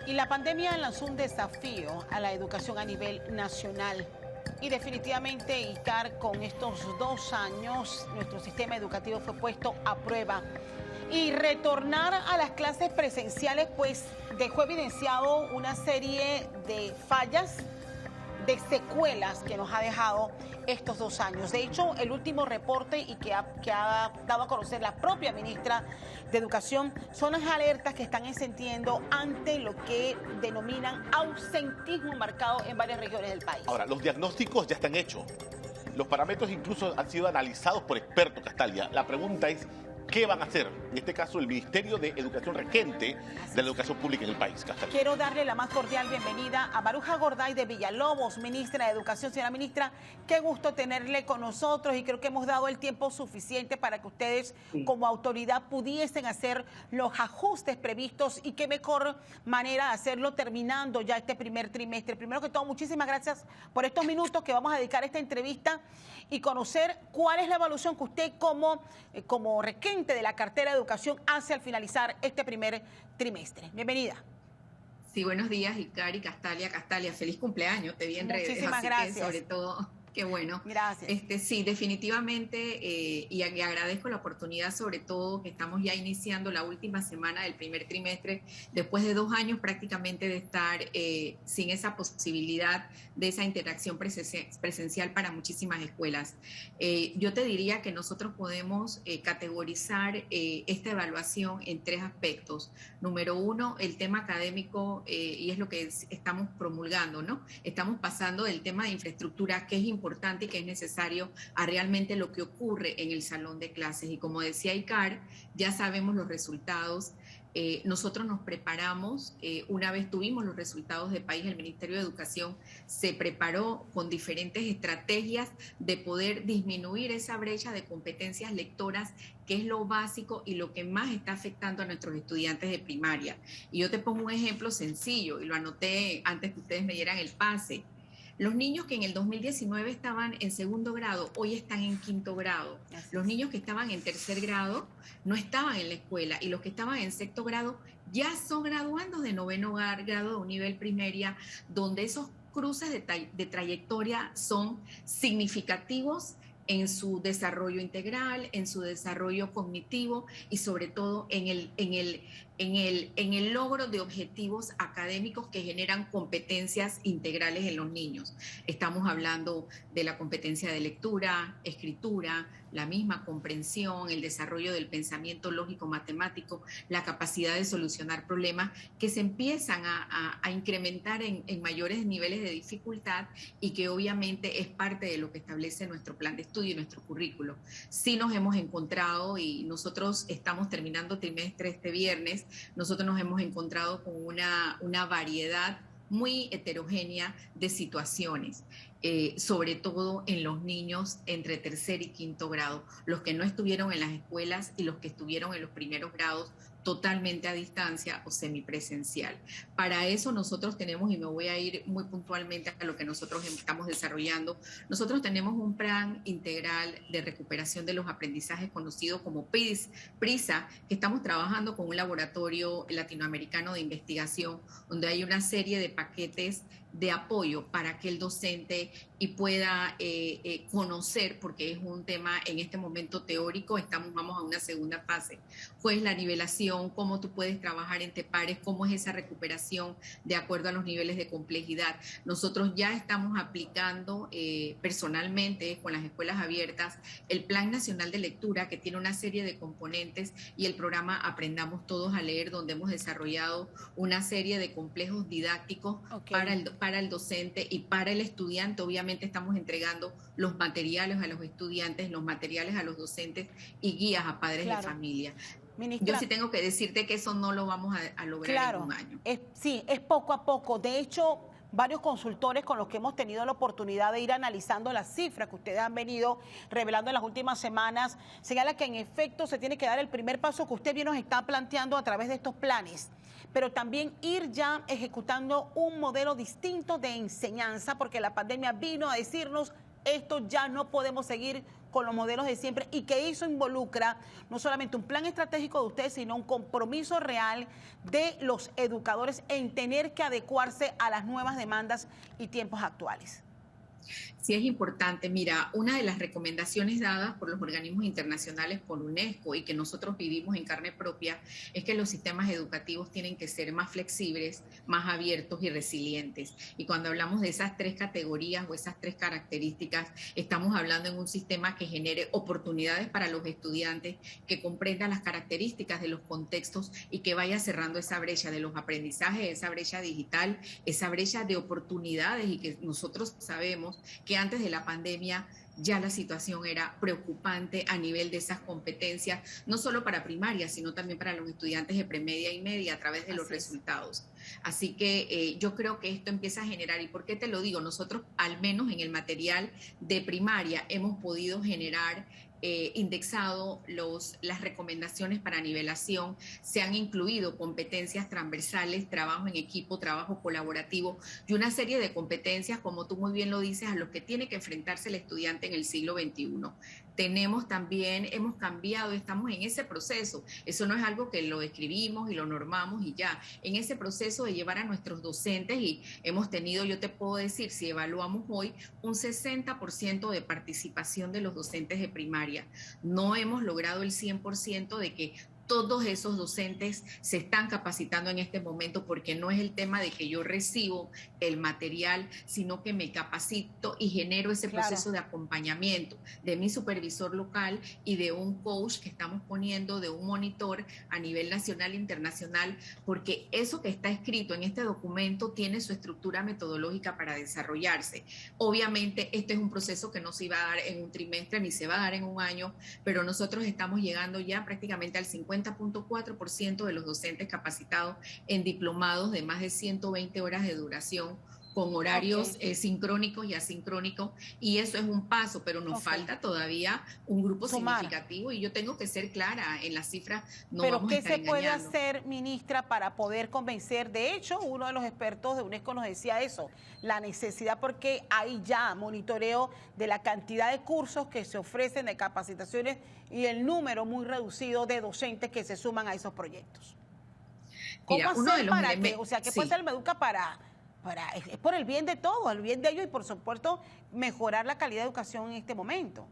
Y la pandemia lanzó un desafío a la educación a nivel nacional. Y definitivamente, Icar, con estos 2 años, nuestro sistema educativo fue puesto a prueba. Y retornar a las clases presenciales, pues, dejó evidenciado una serie de fallas, de secuelas que nos ha dejado estos 2 años. De hecho, el último reporte y que ha dado a conocer la propia ministra de Educación son las alertas que están encendiendo ante lo que denominan ausentismo marcado en varias regiones del país. Ahora, los diagnósticos ya están hechos. Los parámetros incluso han sido analizados por expertos, Castalia. La pregunta es, ¿qué van a hacer? En este caso, el Ministerio de Educación regente de la educación pública en el país, Castalia. Quiero darle la más cordial bienvenida a Maruja Gorday de Villalobos, ministra de Educación. Señora ministra, qué gusto tenerle con nosotros y creo que hemos dado el tiempo suficiente para que ustedes como autoridad pudiesen hacer los ajustes previstos y qué mejor manera de hacerlo terminando ya este primer trimestre. Primero que todo, muchísimas gracias por estos minutos que vamos a dedicar a esta entrevista y conocer cuál es la evaluación que usted como regente de la cartera de educación hace al finalizar este primer trimestre. Bienvenida. Sí, buenos días, Icar y Castalia. Castalia, feliz cumpleaños, te vi en redes. Muchísimas gracias. Que sobre todo, qué bueno. Gracias. Sí, definitivamente, y agradezco la oportunidad, sobre todo que estamos ya iniciando la última semana del primer trimestre, después de 2 años prácticamente de estar sin esa posibilidad de esa interacción presencial para muchísimas escuelas. Yo te diría que nosotros podemos categorizar esta evaluación en 3 aspectos. Número 1, el tema académico, y es lo que estamos promulgando, ¿no? Estamos pasando del tema de infraestructura, que es importante y que es necesario, a realmente lo que ocurre en el salón de clases. Y como decía Icar, ya sabemos los resultados. Nosotros nos preparamos, una vez tuvimos los resultados de país, el Ministerio de Educación se preparó con diferentes estrategias de poder disminuir esa brecha de competencias lectoras, que es lo básico y lo que más está afectando a nuestros estudiantes de primaria. Y yo te pongo un ejemplo sencillo, y lo anoté antes que ustedes me dieran el pase. Los niños que en el 2019 estaban en 2º grado, hoy están en 5º grado. Los niños que estaban en 3er grado no estaban en la escuela, y los que estaban en 6º grado ya son graduandos de 9º grado de un nivel primaria, donde esos cruces de trayectoria son significativos en su desarrollo integral, en su desarrollo cognitivo y sobre todo en el logro de objetivos académicos que generan competencias integrales en los niños. Estamos hablando de la competencia de lectura, escritura, la misma comprensión, el desarrollo del pensamiento lógico-matemático, la capacidad de solucionar problemas que se empiezan a incrementar en mayores niveles de dificultad y que obviamente es parte de lo que establece nuestro plan de estudio y nuestro currículo. Sí nos hemos encontrado, y nosotros estamos terminando trimestre este viernes, nosotros nos hemos encontrado con una variedad muy heterogénea de situaciones, sobre todo en los niños entre 3er y 5º grado, los que no estuvieron en las escuelas y los que estuvieron en los primeros grados totalmente a distancia o semipresencial. Para eso nosotros tenemos, y me voy a ir muy puntualmente a lo que nosotros estamos desarrollando, nosotros tenemos un plan integral de recuperación de los aprendizajes conocido como PRISA, que estamos trabajando con un laboratorio latinoamericano de investigación, donde hay una serie de paquetes de apoyo para que el docente y pueda conocer, porque es un tema en este momento teórico, vamos a una segunda fase, pues la nivelación, cómo tú puedes trabajar entre pares, cómo es esa recuperación de acuerdo a los niveles de complejidad. Nosotros ya estamos aplicando personalmente con las escuelas abiertas el Plan Nacional de Lectura, que tiene una serie de componentes, y el programa Aprendamos Todos a Leer, donde hemos desarrollado una serie de complejos didácticos para el docente y para el estudiante. Obviamente estamos entregando los materiales a los estudiantes, los materiales a los docentes y guías a padres de familia. Ministra, yo sí tengo que decirte que eso no lo vamos a lograr en un año. Sí, es poco a poco. De hecho, varios consultores con los que hemos tenido la oportunidad de ir analizando las cifras que ustedes han venido revelando en las últimas semanas, señala que en efecto se tiene que dar el primer paso que usted bien nos está planteando a través de estos planes, pero también ir ya ejecutando un modelo distinto de enseñanza, porque la pandemia vino a decirnos esto ya no podemos seguir con los modelos de siempre y que eso involucra no solamente un plan estratégico de ustedes, sino un compromiso real de los educadores en tener que adecuarse a las nuevas demandas y tiempos actuales? Sí, es importante. Mira, una de las recomendaciones dadas por los organismos internacionales, por UNESCO, y que nosotros vivimos en carne propia, es que los sistemas educativos tienen que ser más flexibles, más abiertos y resilientes. Y cuando hablamos de esas tres categorías o esas tres características, estamos hablando en un sistema que genere oportunidades para los estudiantes, que comprenda las características de los contextos y que vaya cerrando esa brecha de los aprendizajes, esa brecha digital, esa brecha de oportunidades, y que nosotros sabemos que antes de la pandemia ya la situación era preocupante a nivel de esas competencias, no solo para primaria, sino también para los estudiantes de premedia y media a través de los resultados. Así que yo creo que esto empieza a generar, ¿y por qué te lo digo? Nosotros, al menos en el material de primaria, hemos podido generar indexado las recomendaciones para nivelación, se han incluido competencias transversales, trabajo en equipo, trabajo colaborativo y una serie de competencias, como tú muy bien lo dices, a los que tiene que enfrentarse el estudiante en el siglo XXI. Tenemos también, hemos cambiado, estamos en ese proceso. Eso no es algo que lo escribimos y lo normamos y ya. En ese proceso de llevar a nuestros docentes, y hemos tenido, yo te puedo decir, si evaluamos hoy, un 60% de participación de los docentes de primaria. No hemos logrado el 100% de que todos esos docentes se están capacitando en este momento, porque no es el tema de que yo recibo el material, sino que me capacito y genero ese proceso de acompañamiento de mi supervisor local y de un coach que estamos poniendo, de un monitor a nivel nacional e internacional, porque eso que está escrito en este documento tiene su estructura metodológica para desarrollarse. Obviamente este es un proceso que no se iba a dar en un trimestre ni se va a dar en un año, pero nosotros estamos llegando ya prácticamente al 50.4% de los docentes capacitados en diplomados de más de 120 horas de duración, con horarios sincrónicos y asincrónicos, y eso es un paso, pero nos falta todavía un grupo significativo, y yo tengo que ser clara en las cifras, no pero vamos a estar engañando. ¿qué se puede hacer, ministra, para poder convencer? De hecho, uno de los expertos de UNESCO nos decía eso, la necesidad, porque hay ya monitoreo de la cantidad de cursos que se ofrecen, de capacitaciones, y el número muy reducido de docentes que se suman a esos proyectos. ¿Cómo hacer para que, o sea, qué puede hacer el Meduca es por el bien de todos, el bien de ellos, y por supuesto mejorar la calidad de educación en este momento?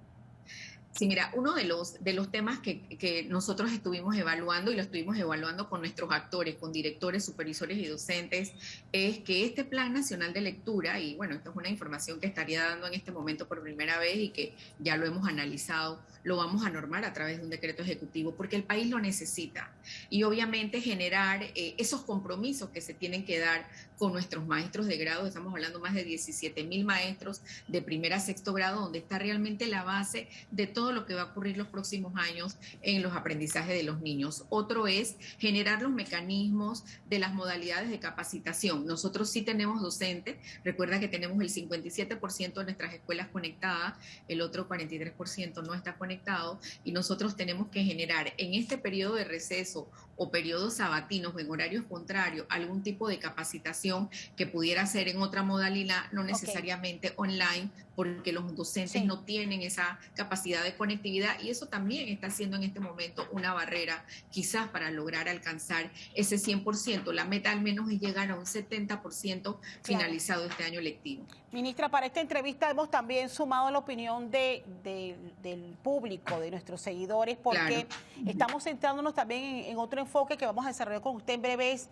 Sí, mira, uno de los temas que nosotros estuvimos evaluando, y lo estuvimos evaluando con nuestros actores, con directores, supervisores y docentes, es que este Plan Nacional de Lectura, y bueno, esto es una información que estaría dando en este momento por primera vez y que ya lo hemos analizado, lo vamos a normar a través de un decreto ejecutivo, porque el país lo necesita. Y obviamente generar esos compromisos que se tienen que dar con nuestros maestros de grado, estamos hablando más de 17.000 maestros de primer a sexto grado, donde está realmente la base de todo lo que va a ocurrir los próximos años en los aprendizajes de los niños. Otro es generar los mecanismos de las modalidades de capacitación. Nosotros sí tenemos docentes, recuerda que tenemos el 57% de nuestras escuelas conectadas, el otro 43% no está conectado, y nosotros tenemos que generar en este periodo de receso o periodos sabatinos o en horarios contrarios algún tipo de capacitación que pudiera ser en otra modalidad, no necesariamente online, porque los docentes no tienen esa capacidad de conectividad, y eso también está siendo en este momento una barrera quizás para lograr alcanzar ese 100%. La meta al menos es llegar a un 70% finalizado este año lectivo. Ministra, para esta entrevista hemos también sumado la opinión del público, de nuestros seguidores, porque estamos centrándonos también en otro enfoque que vamos a desarrollar con usted en breve, es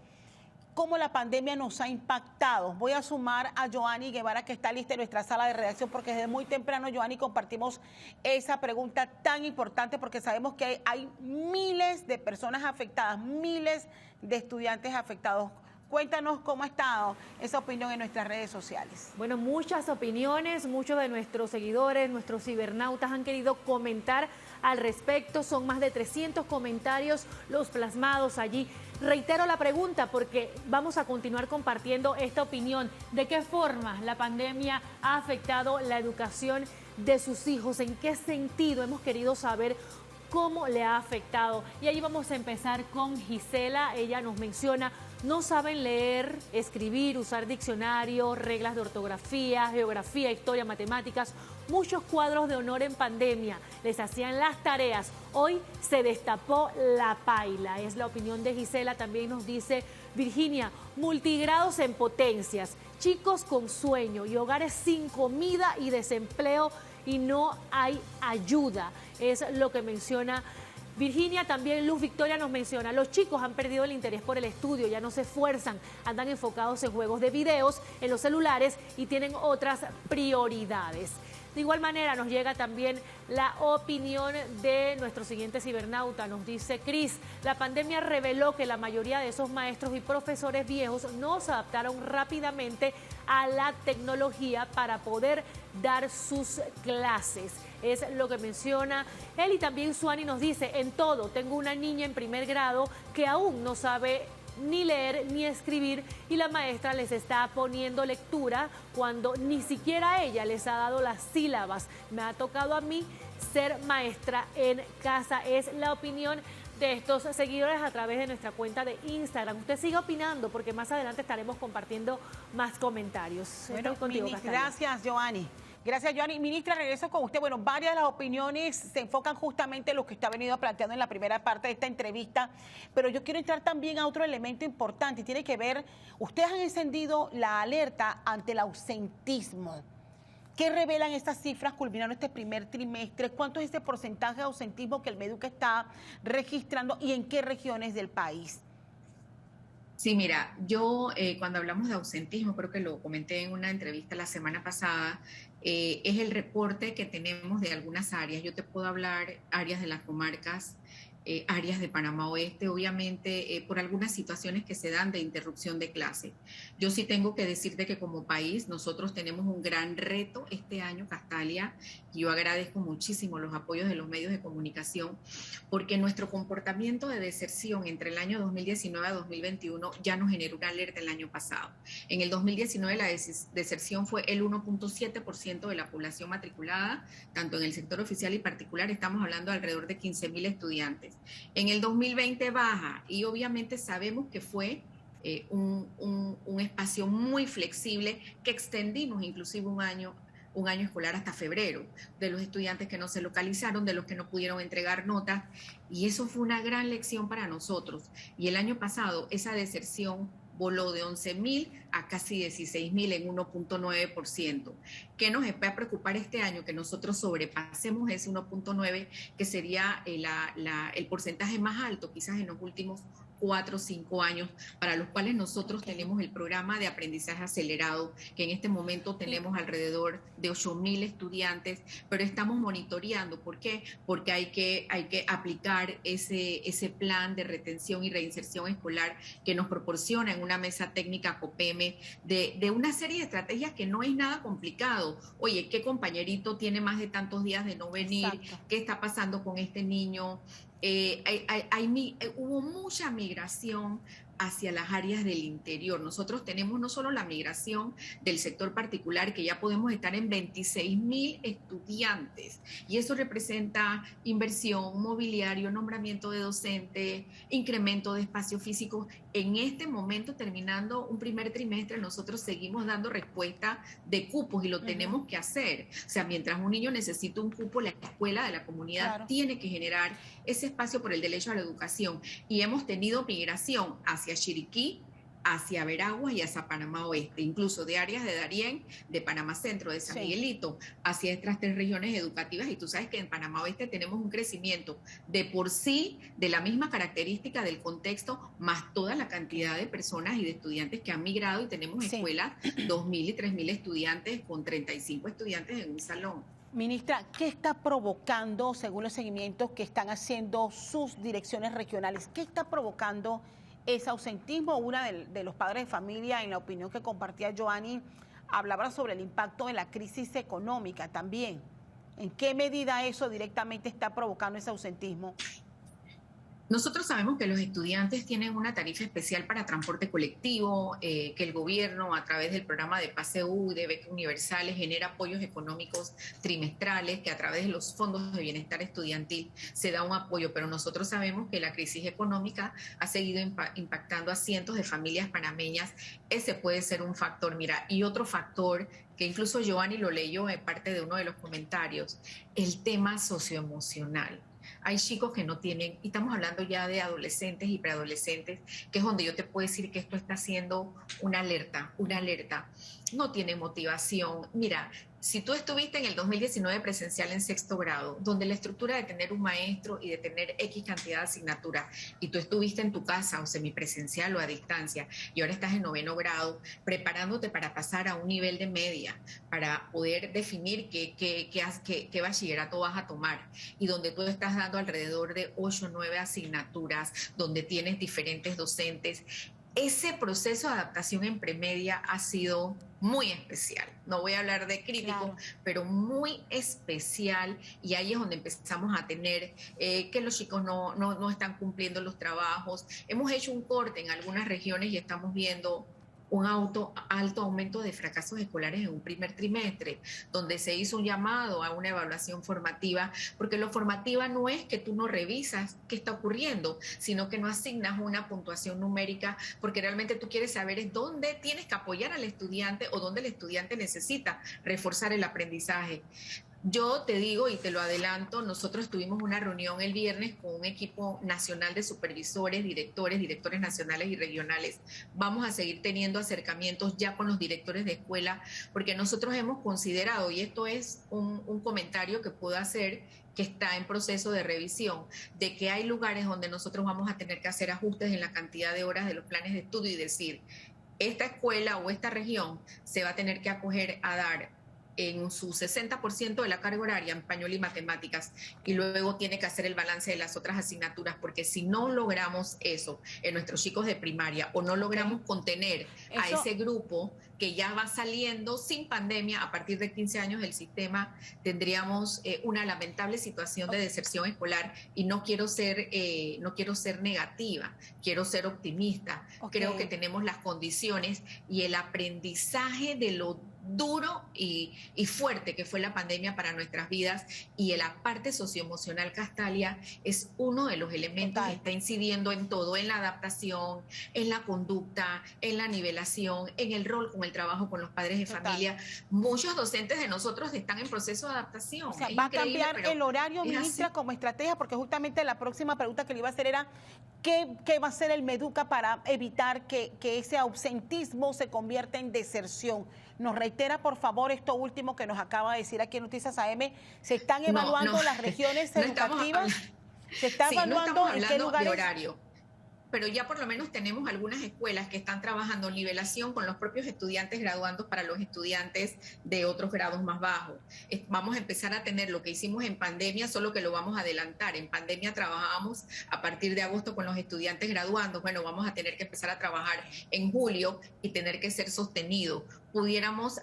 cómo la pandemia nos ha impactado. Voy a sumar a Joanny Guevara, que está lista en nuestra sala de redacción, porque desde muy temprano, Joanny, compartimos esa pregunta tan importante, porque sabemos que hay miles de personas afectadas, miles de estudiantes afectados. Cuéntanos cómo ha estado esa opinión en nuestras redes sociales. Bueno, muchas opiniones, muchos de nuestros seguidores, nuestros cibernautas han querido comentar al respecto. Son más de 300 comentarios los plasmados allí. Reitero la pregunta porque vamos a continuar compartiendo esta opinión. ¿De qué forma la pandemia ha afectado la educación de sus hijos? ¿En qué sentido? Hemos querido saber cómo le ha afectado. Y ahí vamos a empezar con Gisela. Ella nos menciona: no saben leer, escribir, usar diccionario, reglas de ortografía, geografía, historia, matemáticas, muchos cuadros de honor en pandemia. Les hacían las tareas. Hoy se destapó la paila. Es la opinión de Gisela. También nos dice Virginia: multigrados en potencias, chicos con sueño y hogares sin comida y desempleo y no hay ayuda. Es lo que menciona Virginia. También Luz Victoria nos menciona: los chicos han perdido el interés por el estudio, ya no se esfuerzan, andan enfocados en juegos de videos, en los celulares y tienen otras prioridades. De igual manera nos llega también la opinión de nuestro siguiente cibernauta. Nos dice Cris: la pandemia reveló que la mayoría de esos maestros y profesores viejos no se adaptaron rápidamente a la tecnología para poder dar sus clases. Es lo que menciona él. Y también Suani nos dice: en todo, tengo una niña en primer grado que aún no sabe ni leer ni escribir y la maestra les está poniendo lectura cuando ni siquiera ella les ha dado las sílabas. Me ha tocado a mí ser maestra en casa. Es la opinión de estos seguidores a través de nuestra cuenta de Instagram. Usted siga opinando porque más adelante estaremos compartiendo más comentarios. Bueno, estoy contigo, Castalia. Gracias, Joanny. Gracias, Joanny. Ministra, regreso con usted. Bueno, varias de las opiniones se enfocan justamente en lo que usted ha venido planteando en la primera parte de esta entrevista, pero yo quiero entrar también a otro elemento importante y tiene que ver, ustedes han encendido la alerta ante el ausentismo. ¿Qué revelan estas cifras culminando este primer trimestre? ¿Cuánto es este porcentaje de ausentismo que el Meduca está registrando y en qué regiones del país? Sí, mira, yo cuando hablamos de ausentismo, creo que lo comenté en una entrevista la semana pasada, es el reporte que tenemos de algunas áreas. Yo te puedo hablar áreas de las comarcas, áreas de Panamá Oeste, obviamente por algunas situaciones que se dan de interrupción de clase. Yo sí tengo que decirte que como país nosotros tenemos un gran reto este año, Castalia, y yo agradezco muchísimo los apoyos de los medios de comunicación, porque nuestro comportamiento de deserción entre el año 2019 a 2021 ya nos generó una alerta el año pasado. En el 2019 la deserción fue el 1.7% de la población matriculada, tanto en el sector oficial y particular, estamos hablando de alrededor de 15.000 estudiantes. En el 2020 baja y obviamente sabemos que fue un espacio muy flexible que extendimos inclusive un año escolar hasta febrero, de los estudiantes que no se localizaron, de los que no pudieron entregar notas, y eso fue una gran lección para nosotros. Y el año pasado esa deserción voló de 11.000 a casi 16.000 en 1.9%. ¿Qué nos va a preocupar este año? Que nosotros sobrepasemos ese 1.9, que sería el porcentaje más alto quizás en los últimos 4 o 5 años, para los cuales nosotros tenemos el programa de aprendizaje acelerado, que en este momento tenemos alrededor de 8.000 estudiantes, pero estamos monitoreando. ¿Por qué? Porque hay que aplicar ese plan de retención y reinserción escolar que nos proporciona en una mesa técnica COPEME de una serie de estrategias que no es nada complicado. Oye, ¿qué compañerito tiene más de tantos días de no venir? Exacto. ¿Qué está pasando con este niño? Hubo mucha migración hacia las áreas del interior. Nosotros tenemos no solo la migración del sector particular, que ya podemos estar en 26.000 estudiantes, y eso representa inversión, mobiliario, nombramiento de docente, incremento de espacio físico. En este momento, terminando un primer trimestre, nosotros seguimos dando respuesta de cupos y lo tenemos que hacer. O sea, mientras un niño necesita un cupo, la escuela de la comunidad tiene que generar ese espacio por el derecho a la educación. Y hemos tenido migración hacia Chiriquí, hacia Veraguas y hacia Panamá Oeste, incluso de áreas de Darién, de Panamá Centro, de San Miguelito, hacia estas 3 regiones educativas. Y tú sabes que en Panamá Oeste tenemos un crecimiento de por sí, de la misma característica del contexto, más toda la cantidad de personas y de estudiantes que han migrado, y tenemos escuelas, 2.000 y 3.000 estudiantes, con 35 estudiantes en un salón. Ministra, ¿qué está provocando, según los seguimientos que están haciendo sus direcciones regionales, qué está provocando ese ausentismo? Una de los padres de familia, en la opinión que compartía Joanny, hablaba sobre el impacto de la crisis económica también. ¿En qué medida eso directamente está provocando ese ausentismo? Nosotros sabemos que los estudiantes tienen una tarifa especial para transporte colectivo, que el gobierno a través del programa de PASEU y de becas universales genera apoyos económicos trimestrales, que a través de los fondos de bienestar estudiantil se da un apoyo, pero nosotros sabemos que la crisis económica ha seguido impactando a cientos de familias panameñas. Ese puede ser un factor. Mira, y otro factor que incluso Giovanni lo leyó en parte de uno de los comentarios, el tema socioemocional. Hay chicos que no tienen, y estamos hablando ya de adolescentes y preadolescentes, que es donde yo te puedo decir que esto está siendo una alerta. No tiene motivación. Mira, si tú estuviste en el 2019 presencial en 6º grado, donde la estructura de tener un maestro y de tener X cantidad de asignaturas, y tú estuviste en tu casa o semipresencial o a distancia, y ahora estás en 9º grado, preparándote para pasar a un nivel de media, para poder definir qué bachillerato vas a tomar, y donde tú estás dando alrededor de 8 o 9 asignaturas, donde tienes diferentes docentes. Ese proceso de adaptación en premedia ha sido muy especial. No voy a hablar de crítico, claro, pero muy especial, y ahí es donde empezamos a tener que los chicos no están cumpliendo los trabajos. Hemos hecho un corte en algunas regiones y estamos viendo un alto aumento de fracasos escolares en un primer trimestre, donde se hizo un llamado a una evaluación formativa, porque lo formativa no es que tú no revisas qué está ocurriendo, sino que no asignas una puntuación numérica, porque realmente tú quieres saber es dónde tienes que apoyar al estudiante o dónde el estudiante necesita reforzar el aprendizaje. Yo te digo y te lo adelanto, nosotros tuvimos una reunión el viernes con un equipo nacional de supervisores, directores nacionales y regionales. Vamos a seguir teniendo acercamientos ya con los directores de escuela, porque nosotros hemos considerado, y esto es un comentario que puedo hacer, que está en proceso de revisión, de que hay lugares donde nosotros vamos a tener que hacer ajustes en la cantidad de horas de los planes de estudio y decir, esta escuela o esta región se va a tener que acoger a dar en su 60% de la carga horaria en español y matemáticas, y luego tiene que hacer el balance de las otras asignaturas, porque si no logramos eso en nuestros chicos de primaria o no logramos contener a ese grupo que ya va saliendo sin pandemia a partir de 15 años del sistema, tendríamos una lamentable situación de deserción escolar, y no quiero ser negativa, quiero ser optimista. Creo que tenemos las condiciones y el aprendizaje de lo duro y fuerte que fue la pandemia para nuestras vidas, y la parte socioemocional, Castalia, es uno de los elementos que está incidiendo en todo, en la adaptación, en la conducta, en la nivelación, en el rol con el trabajo con los padres de familia. Muchos docentes de nosotros están en proceso de adaptación. O sea, va a cambiar el horario, ministra, como estrategia, porque justamente la próxima pregunta que le iba a hacer era ¿qué va a hacer el MEDUCA para evitar que ese ausentismo se convierta en deserción? Nos reitera, por favor, esto último que nos acaba de decir aquí en Noticias AM. ¿Se están evaluando las regiones educativas? ¿Se está evaluando en qué lugares? De horario, pero ya por lo menos tenemos algunas escuelas que están trabajando nivelación con los propios estudiantes graduandos para los estudiantes de otros grados más bajos. Vamos a empezar a tener lo que hicimos en pandemia, solo que lo vamos a adelantar. En pandemia trabajábamos a partir de agosto con los estudiantes graduandos. Bueno, vamos a tener que empezar a trabajar en julio y tener que ser sostenido. Pudiéramos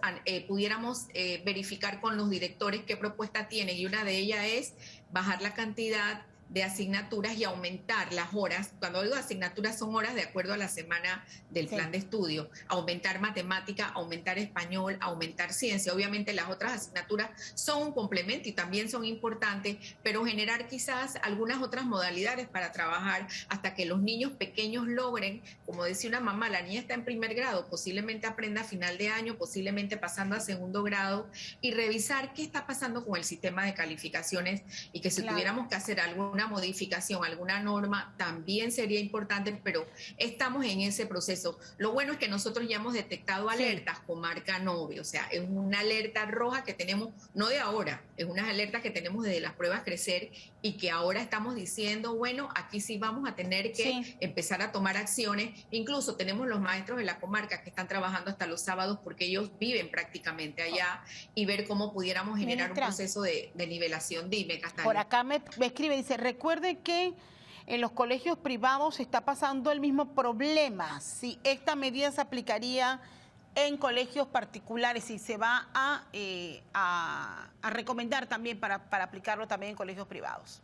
verificar con los directores qué propuesta tienen, y una de ellas es bajar la cantidad de asignaturas y aumentar las horas. Cuando digo asignaturas son horas de acuerdo a la semana del plan de estudio. Aumentar matemática, aumentar español, aumentar ciencia. Obviamente las otras asignaturas son un complemento y también son importantes, pero generar quizás algunas otras modalidades para trabajar hasta que los niños pequeños logren, como decía una mamá, la niña está en primer grado, posiblemente aprenda a final de año, posiblemente pasando a 2º grado, y revisar qué está pasando con el sistema de calificaciones, y que si tuviéramos que hacer alguna modificación, alguna norma, también sería importante, pero estamos en ese proceso. Lo bueno es que nosotros ya hemos detectado alertas con marca NOVE, o sea, es una alerta roja que tenemos, no de ahora, es una alerta que tenemos desde las pruebas Crecer, y que ahora estamos diciendo, bueno, aquí sí vamos a tener que empezar a tomar acciones. Incluso tenemos los maestros de la comarca que están trabajando hasta los sábados, porque ellos viven prácticamente allá, y ver cómo pudiéramos generar un proceso de nivelación. Dime, Castalia. Por acá me escribe, dice, recuerde que en los colegios privados se está pasando el mismo problema. Si esta medida se aplicaría en colegios particulares, y se va a recomendar también para aplicarlo también en colegios privados.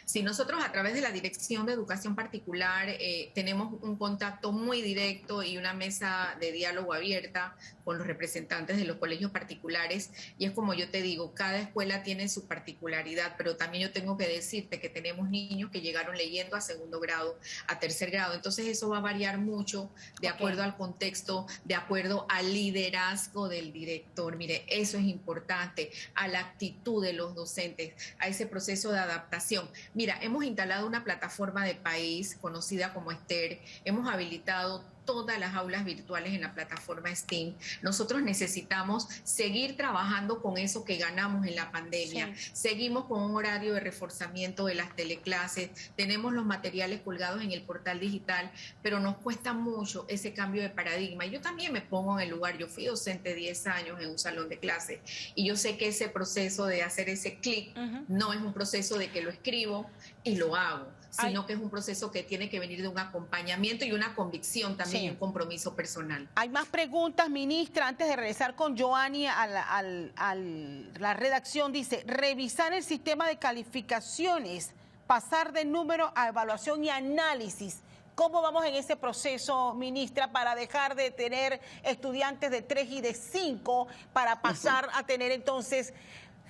Si nosotros a través de la Dirección de Educación Particular tenemos un contacto muy directo y una mesa de diálogo abierta con los representantes de los colegios particulares, y es como yo te digo, cada escuela tiene su particularidad, pero también yo tengo que decirte que tenemos niños que llegaron leyendo a segundo grado, a tercer grado, entonces eso va a variar mucho de acuerdo al contexto, de acuerdo al liderazgo del director. Mire, eso es importante, a la actitud de los docentes, a ese proceso de adaptación. Mira, hemos instalado una plataforma de país conocida como Esther, hemos habilitado todas las aulas virtuales en la plataforma STEAM. Nosotros necesitamos seguir trabajando con eso que ganamos en la pandemia. Sí. Seguimos con un horario de reforzamiento de las teleclases, tenemos los materiales colgados en el portal digital, pero nos cuesta mucho ese cambio de paradigma. Yo también me pongo en el lugar, yo fui docente 10 años en un salón de clase y yo sé que ese proceso de hacer ese clic no es un proceso de que lo escribo y lo hago, sino que es un proceso que tiene que venir de un acompañamiento y una convicción también, y un compromiso personal. Hay más preguntas, ministra. Antes de regresar con Joanny a la redacción, dice, revisar el sistema de calificaciones, pasar de número a evaluación y análisis. ¿Cómo vamos en ese proceso, ministra, para dejar de tener estudiantes de 3 y de 5 para pasar a tener entonces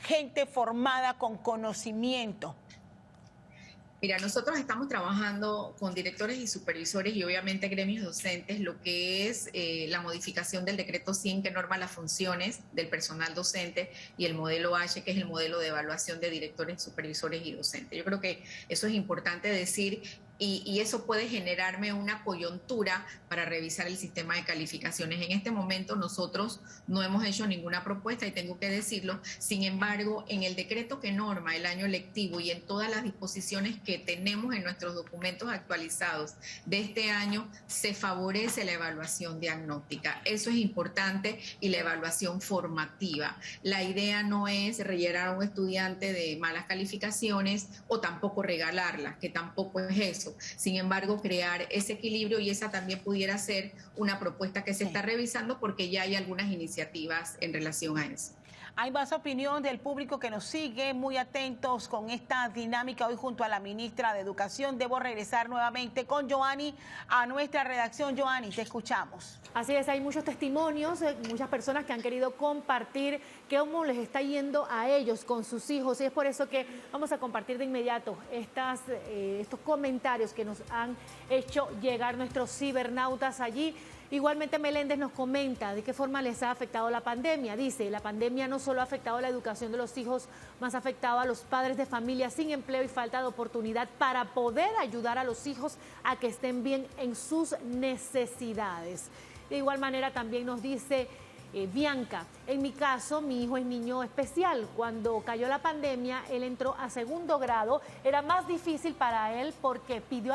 gente formada con conocimiento? Mira, nosotros estamos trabajando con directores y supervisores y obviamente gremios docentes lo que es la modificación del decreto 100 que norma las funciones del personal docente y el modelo H, que es el modelo de evaluación de directores, supervisores y docentes. Yo creo que eso es importante decir y eso puede generarme una coyuntura para revisar el sistema de calificaciones. En este momento nosotros no hemos hecho ninguna propuesta y tengo que decirlo. Sin embargo, en el decreto que norma el año lectivo y en todas las disposiciones que tenemos en nuestros documentos actualizados de este año, se favorece la evaluación diagnóstica. Eso es importante, y la evaluación formativa. La idea no es rellenar a un estudiante de malas calificaciones o tampoco regalarlas, que tampoco es eso. Sin embargo, crear ese equilibrio, y esa también pudiera ser una propuesta que se está revisando porque ya hay algunas iniciativas en relación a eso. Hay más opinión del público que nos sigue, muy atentos con esta dinámica hoy junto a la ministra de Educación. Debo regresar nuevamente con Joanny a nuestra redacción. Joanny, te escuchamos. Así es, hay muchos testimonios, muchas personas que han querido compartir cómo les está yendo a ellos con sus hijos, y es por eso que vamos a compartir de inmediato estos comentarios que nos han hecho llegar nuestros cibernautas allí. Igualmente Meléndez nos comenta de qué forma les ha afectado la pandemia. Dice, la pandemia no solo ha afectado la educación de los hijos, más ha afectado a los padres de familia sin empleo y falta de oportunidad para poder ayudar a los hijos a que estén bien en sus necesidades. De igual manera también nos dice Bianca, en mi caso, mi hijo es niño especial. Cuando cayó la pandemia, él entró a segundo grado. Era más difícil para él porque perdió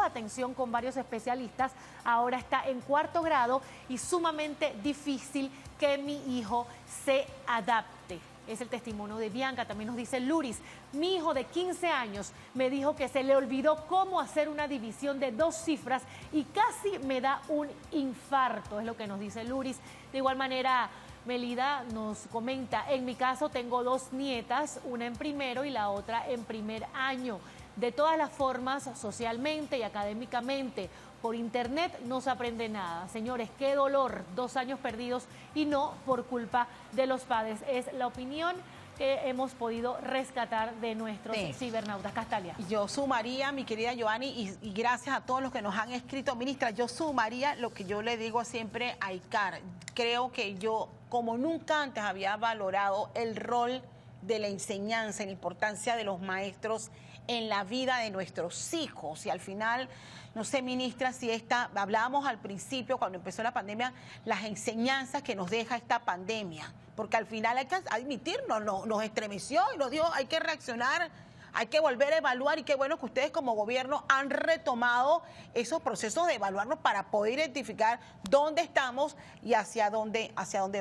atención con varios especialistas. Ahora está en cuarto grado y sumamente difícil que mi hijo se adapte. Es el testimonio de Bianca. También nos dice Luris, mi hijo de 15 años me dijo que se le olvidó cómo hacer una división de 2 cifras y casi me da un infarto, es lo que nos dice Luris. De igual manera, Melida nos comenta, en mi caso tengo 2 nietas, una en primero y la otra en primer año. De todas las formas, socialmente y académicamente, por internet no se aprende nada. Señores, qué dolor, 2 años perdidos y no por culpa de los padres. Es la opinión que hemos podido rescatar de nuestros cibernautas. Castalia. Yo sumaría, mi querida Joanny, y gracias a todos los que nos han escrito. Ministra, yo sumaría lo que yo le digo siempre a ICAR. Creo que yo, como nunca antes, había valorado el rol de la enseñanza, la importancia de los maestros en la vida de nuestros hijos. Y al final, no sé, ministra, si hablábamos al principio, cuando empezó la pandemia, las enseñanzas que nos deja esta pandemia, porque al final hay que admitirnos, nos estremeció y nos dijo, hay que reaccionar, hay que volver a evaluar, y qué bueno que ustedes como gobierno han retomado esos procesos de evaluarnos para poder identificar dónde estamos y hacia dónde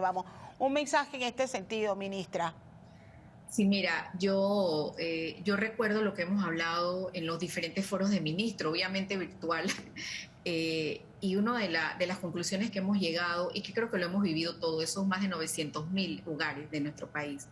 vamos. Un mensaje en este sentido, ministra. Sí, mira, yo recuerdo lo que hemos hablado en los diferentes foros de ministros, obviamente virtual, Y una de las conclusiones que hemos llegado, y que creo que lo hemos vivido todos, esos más de 900.000 hogares de nuestro país,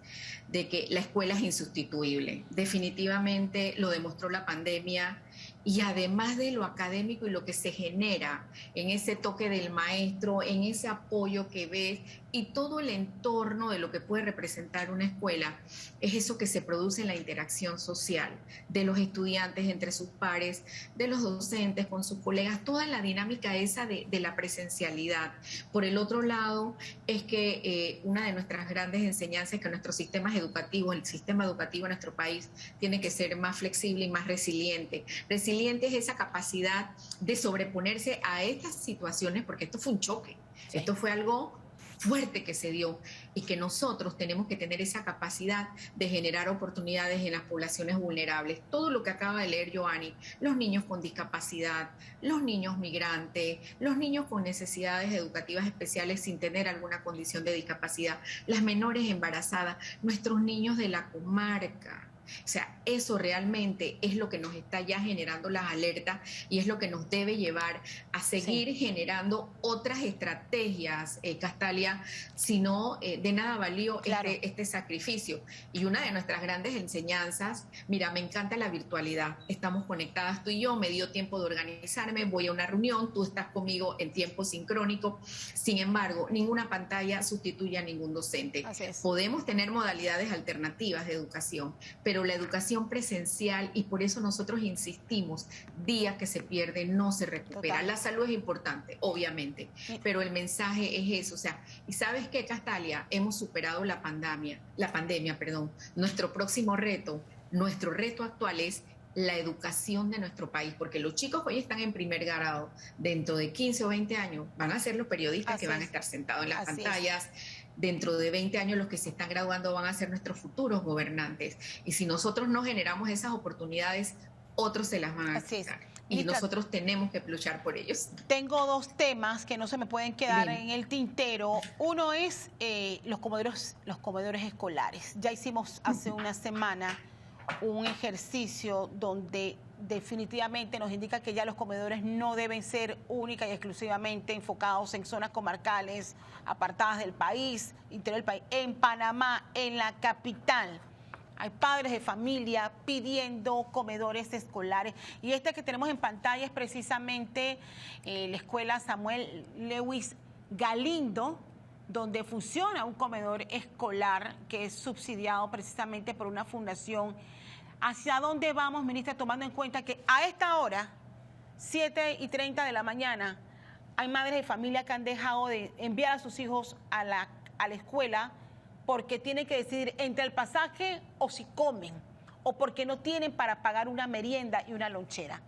de que la escuela es insustituible. Definitivamente lo demostró la pandemia, y además de lo académico y lo que se genera en ese toque del maestro, en ese apoyo que ves y todo el entorno de lo que puede representar una escuela, es eso que se produce en la interacción social de los estudiantes entre sus pares, de los docentes con sus colegas, toda la dinámica esa de la presencialidad. Por el otro lado, es que una de nuestras grandes enseñanzas es que nuestros sistemas educativos, el sistema educativo en nuestro país, tiene que ser más flexible y más resiliente. Resiliente es esa capacidad de sobreponerse a estas situaciones, porque esto fue un choque, sí. Esto fue algo fuerte que se dio, y que nosotros tenemos que tener esa capacidad de generar oportunidades en las poblaciones vulnerables. Todo lo que acaba de leer Joanny, los niños con discapacidad, los niños migrantes, los niños con necesidades educativas especiales sin tener alguna condición de discapacidad, las menores embarazadas, nuestros niños de la comarca. O sea, eso realmente es lo que nos está ya generando las alertas, y es lo que nos debe llevar a seguir generando otras estrategias, Castalia, si no, de nada valió este sacrificio. Y una de nuestras grandes enseñanzas, mira, me encanta la virtualidad, estamos conectadas tú y yo, me dio tiempo de organizarme, voy a una reunión, tú estás conmigo en tiempo sincrónico, sin embargo, ninguna pantalla sustituye a ningún docente. Podemos tener modalidades alternativas de educación, pero la educación presencial, y por eso nosotros insistimos, día que se pierde no se recupera. Total. La salud es importante, obviamente, pero el mensaje es eso. O sea, ¿y sabes qué, Castalia? Hemos superado la pandemia, Nuestro próximo reto, nuestro reto actual es la educación de nuestro país, porque los chicos hoy están en primer grado, dentro de 15 o 20 años van a ser los periodistas que van a estar sentados en las pantallas. Dentro de 20 años los que se están graduando van a ser nuestros futuros gobernantes. Y si nosotros no generamos esas oportunidades, otros se las van a quitar. Y nosotros tenemos que luchar por ellos. Tengo dos temas que no se me pueden quedar en el tintero. Uno es los comedores escolares. Ya hicimos hace una semana un ejercicio donde definitivamente nos indica que ya los comedores no deben ser única y exclusivamente enfocados en zonas comarcales, apartadas del país, interior del país. En Panamá, en la capital, hay padres de familia pidiendo comedores escolares. Y este que tenemos en pantalla es precisamente la escuela Samuel Lewis Galindo, donde funciona un comedor escolar que es subsidiado precisamente por una fundación. ¿Hacia dónde vamos, ministra, tomando en cuenta que a esta hora, 7:30 de la mañana, hay madres de familia que han dejado de enviar a sus hijos a la escuela porque tienen que decidir entre el pasaje o si comen, o porque no tienen para pagar una merienda y una lonchera?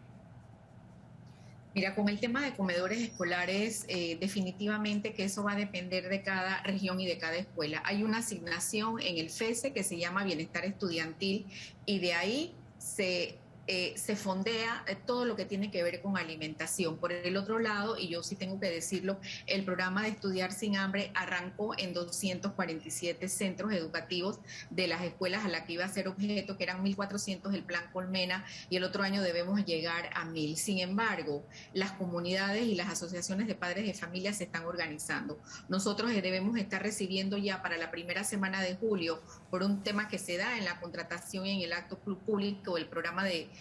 Mira, con el tema de comedores escolares, definitivamente que eso va a depender de cada región y de cada escuela. Hay una asignación en el FESE que se llama Bienestar Estudiantil, y de ahí se fondea todo lo que tiene que ver con alimentación. Por el otro lado, y yo sí tengo que decirlo, el programa de Estudiar Sin Hambre arrancó en 247 centros educativos de las escuelas a las que iba a ser objeto, que eran 1.400 el plan Colmena, y el otro año debemos llegar a 1.000. Sin embargo, las comunidades y las asociaciones de padres de familia se están organizando. Nosotros debemos estar recibiendo ya para la primera semana de julio, por un tema que se da en la contratación y en el acto público, el programa de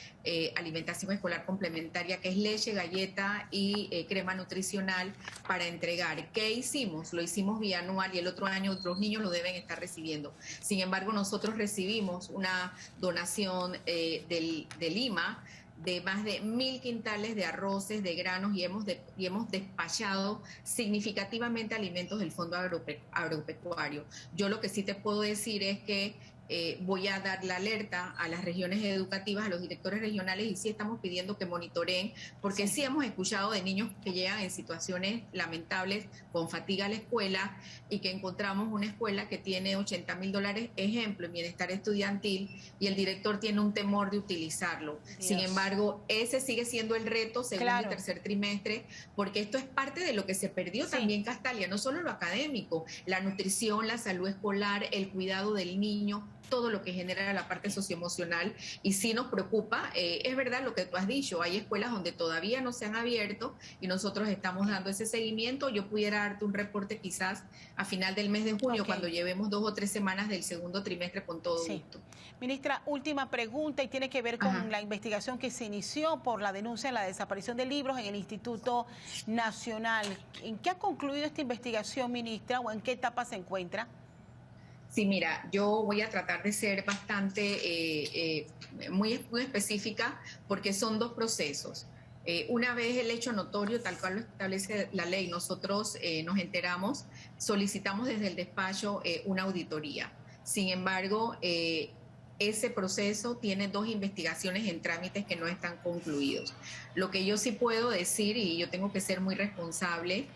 alimentación escolar complementaria, que es leche, galleta y crema nutricional para entregar. ¿Qué hicimos? Lo hicimos bianual, y el otro año otros niños lo deben estar recibiendo. Sin embargo, nosotros recibimos una donación de Lima de más de 1.000 quintales de arroces, de granos, y hemos despachado significativamente alimentos del Fondo Agropecuario. Yo lo que sí te puedo decir es que voy a dar la alerta a las regiones educativas, a los directores regionales, y sí estamos pidiendo que monitoreen, porque sí hemos escuchado de niños que llegan en situaciones lamentables, con fatiga a la escuela, y que encontramos una escuela que tiene $80,000, ejemplo, en bienestar estudiantil, y el director tiene un temor de utilizarlo. Dios. Sin embargo, ese sigue siendo el reto segundo y tercer trimestre, porque esto es parte de lo que se perdió también, Castalia, no solo lo académico, la nutrición, la salud escolar, el cuidado del niño. todo lo que genera la parte socioemocional, y sí nos preocupa. Es verdad lo que tú has dicho, hay escuelas donde todavía no se han abierto y nosotros estamos dando ese seguimiento. Yo pudiera darte un reporte quizás a final del mes de junio, cuando llevemos 2 o 3 semanas del segundo trimestre, con todo gusto. Ministra, última pregunta y tiene que ver con la investigación que se inició por la denuncia de la desaparición de libros en el Instituto Nacional. ¿En qué ha concluido esta investigación, ministra, o en qué etapa se encuentra? Sí, mira, yo voy a tratar de ser bastante muy específica, porque son 2 procesos. Una vez el hecho notorio, tal cual lo establece la ley, nosotros nos enteramos, solicitamos desde el despacho una auditoría. Sin embargo, ese proceso tiene 2 investigaciones en trámites que no están concluidos. Lo que yo sí puedo decir, y yo tengo que ser muy responsable,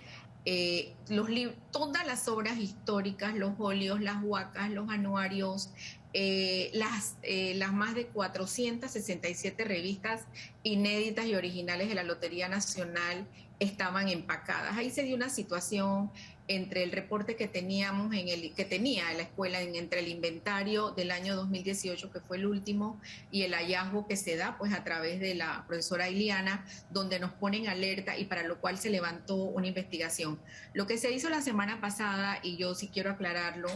todas las obras históricas, los óleos, las huacas, los anuarios, las más de 467 revistas inéditas y originales de la Lotería Nacional estaban empacadas. Ahí se dio una situación entre el reporte que teníamos que tenía la escuela entre el inventario del año 2018, que fue el último, y el hallazgo que se da pues a través de la profesora Iliana, donde nos ponen alerta y para lo cual se levantó una investigación. Lo que se hizo la semana pasada, y yo sí quiero aclararlo,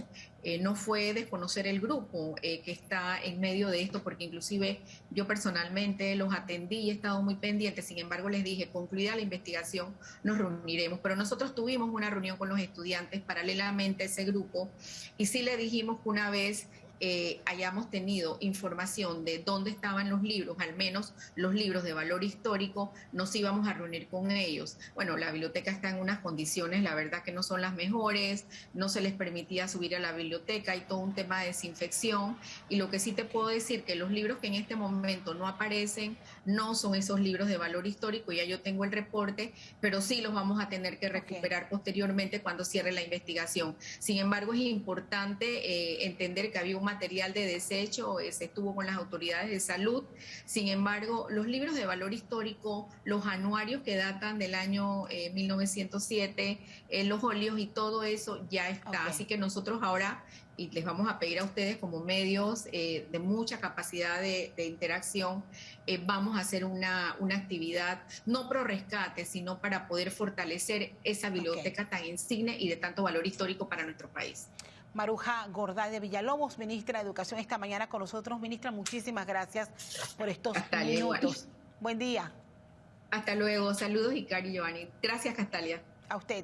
no fue desconocer el grupo que está en medio de esto, porque inclusive yo personalmente los atendí y he estado muy pendiente. Sin embargo, les dije, concluida la investigación, nos reuniremos. Pero nosotros tuvimos una reunión con los estudiantes paralelamente a ese grupo, y sí le dijimos que una vez hayamos tenido información de dónde estaban los libros, al menos los libros de valor histórico, nos íbamos a reunir con ellos. Bueno, la biblioteca está en unas condiciones, la verdad que no son las mejores, no se les permitía subir a la biblioteca, hay todo un tema de desinfección, y lo que sí te puedo decir que los libros que en este momento no aparecen no son esos libros de valor histórico. Ya yo tengo el reporte, pero sí los vamos a tener que recuperar posteriormente cuando cierre la investigación. Sin embargo, es importante entender que había un material de desecho, se estuvo con las autoridades de salud. Sin embargo, los libros de valor histórico, los anuarios que datan del año 1907, los óleos y todo eso ya está. Así que nosotros ahora, y les vamos a pedir a ustedes como medios de mucha capacidad de interacción, vamos a hacer una actividad, no pro rescate, sino para poder fortalecer esa biblioteca tan insigne y de tanto valor histórico para nuestro país. Maruja Gorday de Villalobos, ministra de Educación, esta mañana con nosotros. Ministra, muchísimas gracias por estos minutos. Buen día. Hasta luego. Saludos, Icari y Giovanni. Gracias, Castalia. A usted.